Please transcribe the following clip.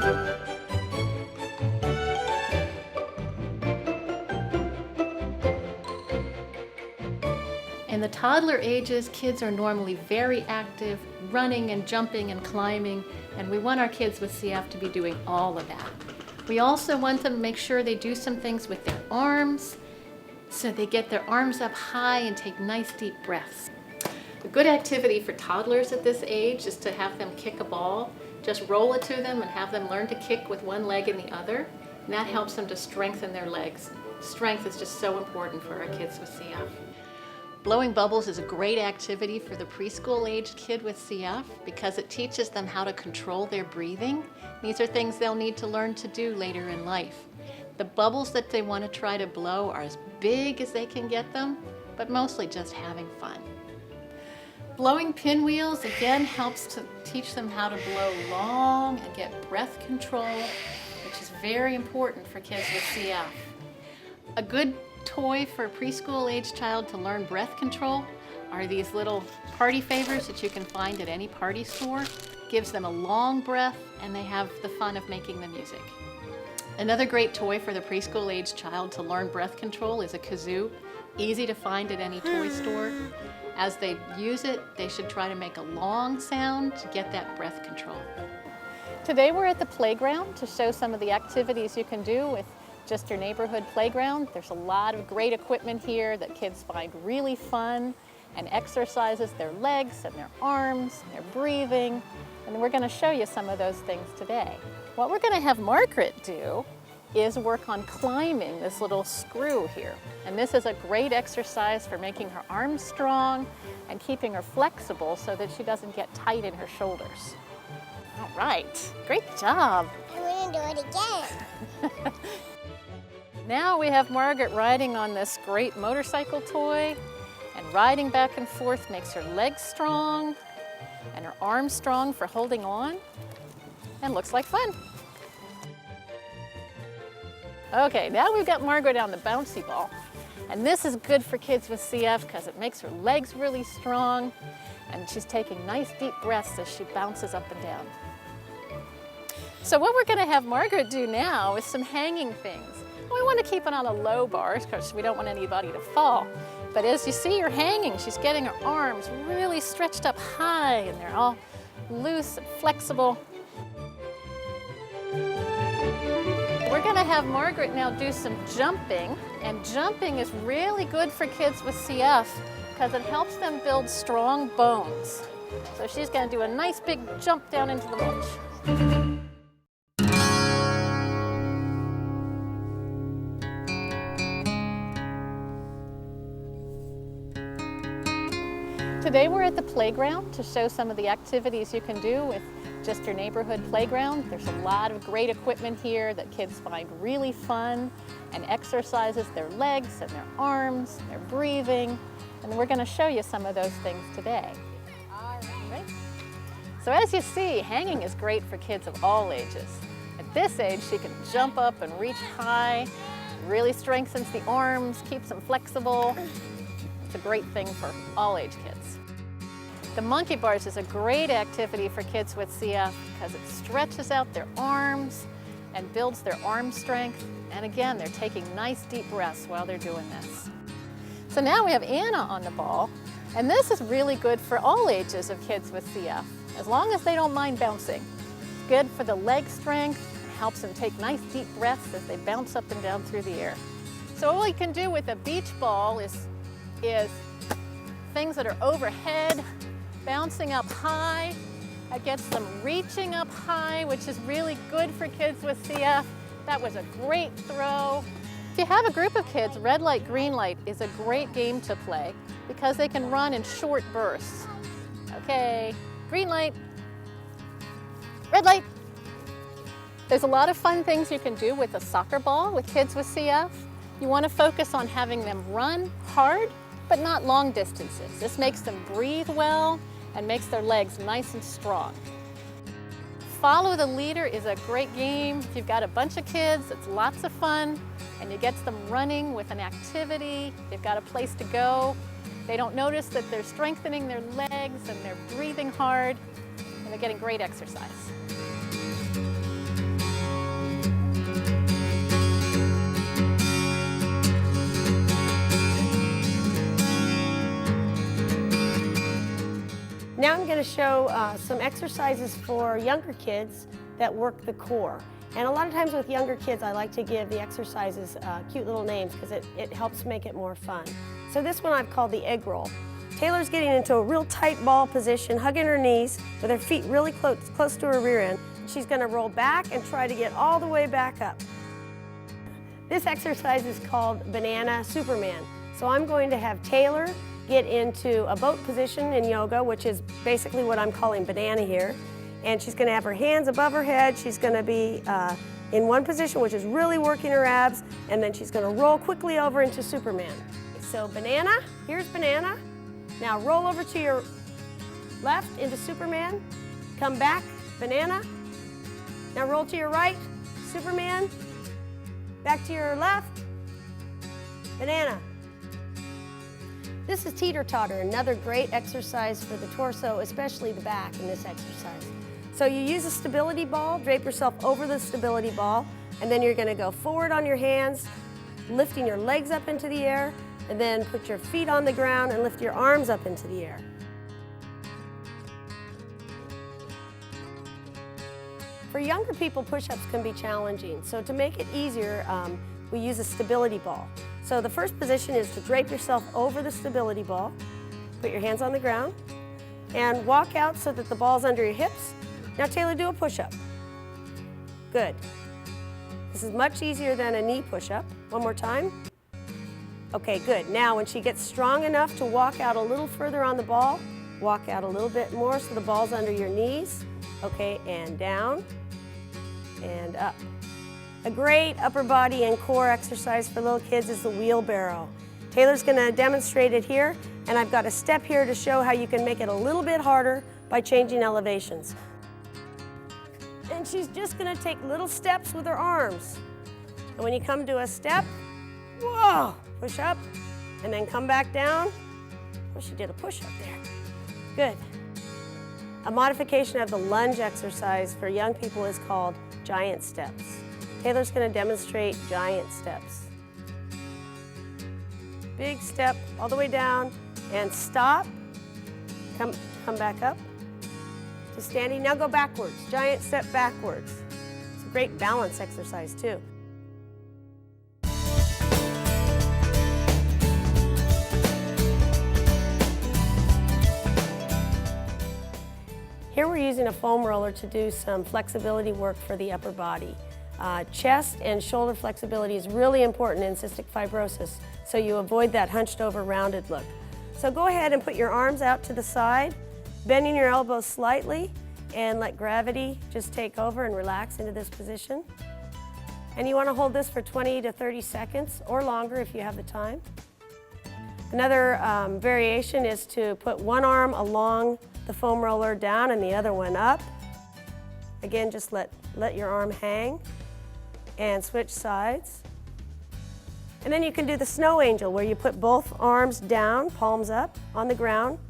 In the toddler ages, kids are normally very active, running and jumping and climbing, and we want our kids with CF to be doing all of that. We also want them to make sure they do some things with their arms, so they get their arms up high and take nice deep breaths. A good activity for toddlers at this age is to have them kick a ball. Just roll it to them and have them learn to kick with one leg and the other, and that helps them to strengthen their legs. Strength is just so important for our kids with CF. Blowing bubbles is a great activity for the preschool-aged kid with CF because it teaches them how to control their breathing. These are things they'll need to learn to do later in life. The bubbles that they want to try to blow are as big as they can get them, but mostly just having fun. Blowing pinwheels, again, helps to teach them how to blow long and get breath control, which is very important for kids with CF. A good toy for a preschool-aged child to learn breath control are these little party favors that you can find at any party store. Gives them a long breath and they have the fun of making the music. Another great toy for the preschool-aged child to learn breath control is a kazoo. Easy to find at any toy store. As they use it, they should try to make a long sound to get that breath control. Today we're at the playground to show some of the activities you can do with just your neighborhood playground. There's a lot of great equipment here that kids find really fun and exercises their legs and their arms, their breathing, and we're going to show you some of those things today. What we're going to have Margaret do is work on climbing this little screw here. And this is a great exercise for making her arms strong and keeping her flexible so that she doesn't get tight in her shoulders. All right, great job. I'm going to do it again. Now we have Margaret riding on this great motorcycle toy, and riding back and forth makes her legs strong and her arms strong for holding on, and looks like fun. Okay, now we've got Margaret on the bouncy ball, and this is good for kids with CF because it makes her legs really strong, and she's taking nice deep breaths as she bounces up and down. So what we're going to have Margaret do now is some hanging things. We want to keep it on a low bar because we don't want anybody to fall. But as you see her hanging, she's getting her arms really stretched up high and they're all loose and flexible. We're going to have Margaret now do some jumping, and jumping is really good for kids with CF because it helps them build strong bones. So she's going to do a nice big jump down into the mulch. Today we're at the playground to show some of the activities you can do with just your neighborhood playground. There's a lot of great equipment here that kids find really fun and exercises their legs and their arms, their breathing, and we're going to show you some of those things today. All right. So as you see, hanging is great for kids of all ages. At this age, she can jump up and reach high, really strengthens the arms, keeps them flexible. It's a great thing for all age kids. The monkey bars is a great activity for kids with CF because it stretches out their arms and builds their arm strength. And again, they're taking nice deep breaths while they're doing this. So now we have Anna on the ball, and this is really good for all ages of kids with CF, as long as they don't mind bouncing. It's good for the leg strength, helps them take nice deep breaths as they bounce up and down through the air. So all you can do with a beach ball is things that are overhead, bouncing up high. That gets them reaching up high, which is really good for kids with CF. That was a great throw. If you have a group of kids, red light, green light is a great game to play because they can run in short bursts. Okay, green light, red light. There's a lot of fun things you can do with a soccer ball with kids with CF. You want to focus on having them run hard, but not long distances. This makes them breathe well and makes their legs nice and strong. Follow the leader is a great game. If you've got a bunch of kids, it's lots of fun, and it gets them running with an activity. They've got a place to go. They don't notice that they're strengthening their legs and they're breathing hard, and they're getting great exercise. Now I'm going to show some exercises for younger kids that work the core. And a lot of times with younger kids, I like to give the exercises cute little names because it helps make it more fun. So this one I've called the egg roll. Taylor's getting into a real tight ball position, hugging her knees with her feet really close to her rear end. She's going to roll back and try to get all the way back up. This exercise is called Banana Superman. So I'm going to have Taylor get into a boat position in yoga, which is basically what I'm calling banana here. And she's going to have her hands above her head. She's going to be in one position, which is really working her abs, and then she's going to roll quickly over into Superman. So banana, here's banana. Now roll over to your left into Superman. Come back, banana. Now roll to your right, Superman. Back to your left, banana. This is Teeter Totter, another great exercise for the torso, especially the back in this exercise. So you use a stability ball, drape yourself over the stability ball, and then you're going to go forward on your hands, lifting your legs up into the air, and then put your feet on the ground and lift your arms up into the air. For younger people, push-ups can be challenging. So to make it easier, we use a stability ball. So the first position is to drape yourself over the stability ball, put your hands on the ground, and walk out so that the ball's under your hips. Now Taylor, do a push-up. Good. This is much easier than a knee push-up. One more time. Okay, good. Now when she gets strong enough to walk out a little further on the ball, walk out a little bit more so the ball's under your knees. Okay, and down and up. A great upper body and core exercise for little kids is the wheelbarrow. Taylor's going to demonstrate it here, and I've got a step here to show how you can make it a little bit harder by changing elevations. And she's just going to take little steps with her arms. And when you come to a step, whoa, push up, and then come back down. Oh, she did a push-up there. Good. A modification of the lunge exercise for young people is called giant steps. Taylor's going to demonstrate giant steps. Big step all the way down and stop. Come back up to standing. Now go backwards. Giant step backwards. It's a great balance exercise too. Here we're using a foam roller to do some flexibility work for the upper body. Chest and shoulder flexibility is really important in cystic fibrosis, so you avoid that hunched over rounded look. So go ahead and put your arms out to the side, bending your elbows slightly, and let gravity just take over and relax into this position. And you want to hold this for 20 to 30 seconds or longer if you have the time. Another variation is to put one arm along the foam roller down and the other one up. Again, just let your arm hang and switch sides. And then you can do the snow angel where you put both arms down, palms up on the ground,